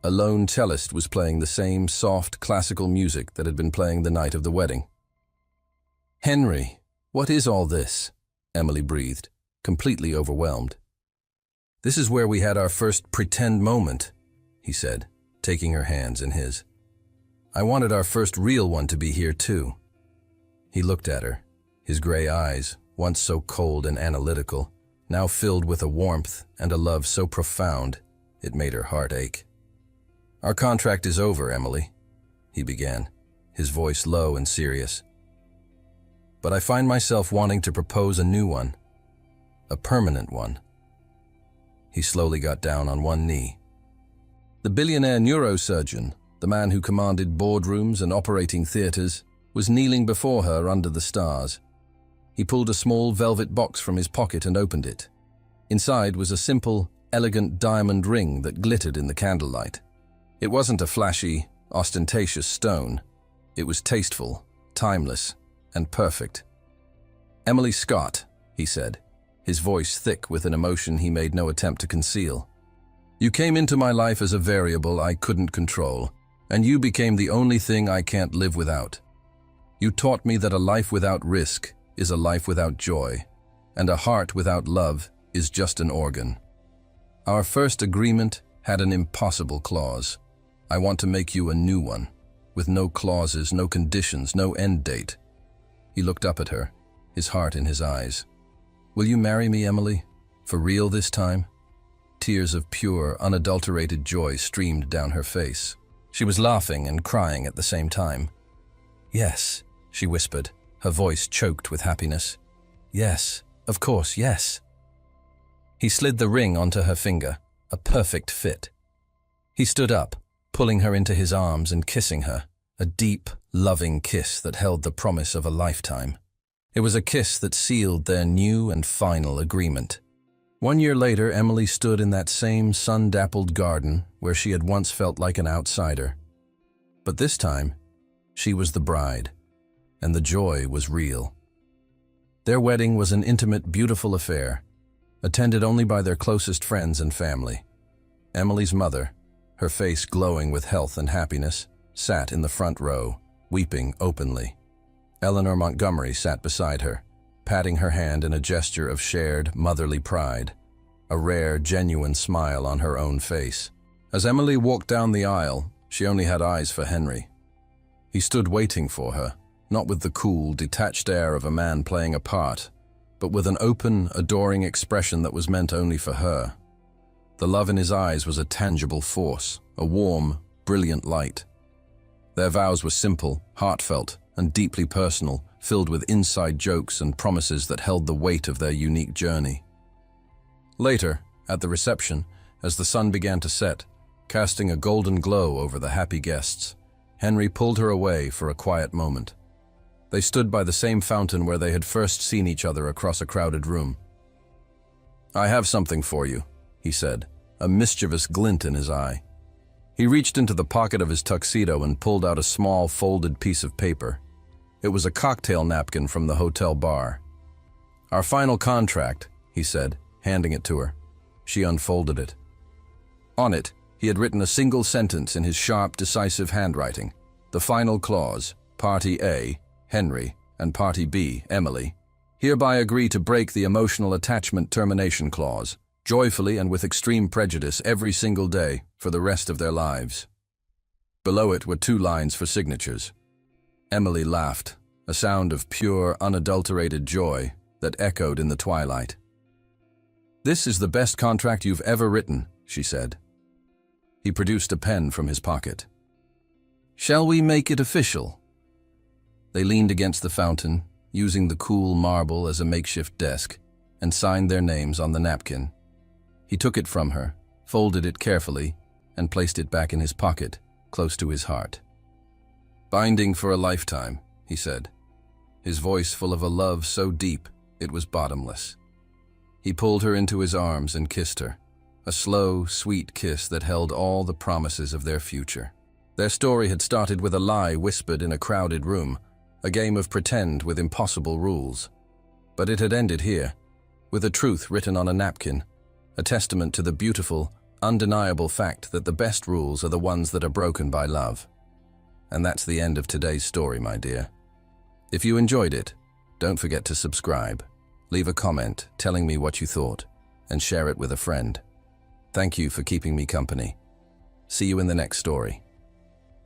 a lone cellist was playing the same soft, classical music that had been playing the night of the wedding. "Henry, what is all this?" Emily breathed, completely overwhelmed. "This is where we had our first pretend moment," he said, taking her hands in his. "I wanted our first real one to be here too." He looked at her, his gray eyes, once so cold and analytical, now filled with a warmth and a love so profound it made her heart ache. "Our contract is over, Emily," he began, his voice low and serious. "But I find myself wanting to propose a new one, a permanent one." He slowly got down on one knee. The billionaire neurosurgeon, the man who commanded boardrooms and operating theaters, was kneeling before her under the stars. He pulled a small velvet box from his pocket and opened it. Inside was a simple, elegant diamond ring that glittered in the candlelight. It wasn't a flashy, ostentatious stone. It was tasteful, timeless, and perfect. "Emily Scott," he said, his voice thick with an emotion he made no attempt to conceal. "You came into my life as a variable I couldn't control, and you became the only thing I can't live without. You taught me that a life without risk is a life without joy, and a heart without love is just an organ. Our first agreement had an impossible clause. I want to make you a new one, with no clauses, no conditions, no end date." He looked up at her, his heart in his eyes. "Will you marry me, Emily? For real this time?" Tears of pure, unadulterated joy streamed down her face. She was laughing and crying at the same time. "Yes," she whispered, her voice choked with happiness. "Yes, of course, yes." He slid the ring onto her finger, a perfect fit. He stood up, pulling her into his arms and kissing her, a deep, loving kiss that held the promise of a lifetime. It was a kiss that sealed their new and final agreement. 1 year later, Emily stood in that same sun-dappled garden where she had once felt like an outsider. But this time, she was the bride, and the joy was real. Their wedding was an intimate, beautiful affair, attended only by their closest friends and family. Emily's mother, her face glowing with health and happiness, sat in the front row, weeping openly. Eleanor Montgomery sat beside her, patting her hand in a gesture of shared, motherly pride, a rare, genuine smile on her own face. As Emily walked down the aisle, she only had eyes for Henry. He stood waiting for her, not with the cool, detached air of a man playing a part, but with an open, adoring expression that was meant only for her. The love in his eyes was a tangible force, a warm, brilliant light. Their vows were simple, heartfelt, and deeply personal, filled with inside jokes and promises that held the weight of their unique journey. Later, at the reception, as the sun began to set, casting a golden glow over the happy guests, Henry pulled her away for a quiet moment. They stood by the same fountain where they had first seen each other across a crowded room. "I have something for you," he said, a mischievous glint in his eye. He reached into the pocket of his tuxedo and pulled out a small, folded piece of paper. It was a cocktail napkin from the hotel bar. "Our final contract," he said, handing it to her. She unfolded it. On it, he had written a single sentence in his sharp, decisive handwriting. The final clause, Party A, Henry, and Party B, Emily, hereby agree to break the emotional attachment termination clause, joyfully and with extreme prejudice every single day for the rest of their lives. Below it were 2 lines for signatures. Emily laughed, a sound of pure, unadulterated joy that echoed in the twilight. "This is the best contract you've ever written," she said. He produced a pen from his pocket. "Shall we make it official?" They leaned against the fountain, using the cool marble as a makeshift desk, and signed their names on the napkin. He took it from her, folded it carefully, and placed it back in his pocket, close to his heart. "Binding for a lifetime," he said, his voice full of a love so deep it was bottomless. He pulled her into his arms and kissed her, a slow, sweet kiss that held all the promises of their future. Their story had started with a lie whispered in a crowded room, a game of pretend with impossible rules. But it had ended here, with a truth written on a napkin, a testament to the beautiful, undeniable fact that the best rules are the ones that are broken by love. And that's the end of today's story, my dear. If you enjoyed it, don't forget to subscribe, leave a comment telling me what you thought, and share it with a friend. Thank you for keeping me company. See you in the next story.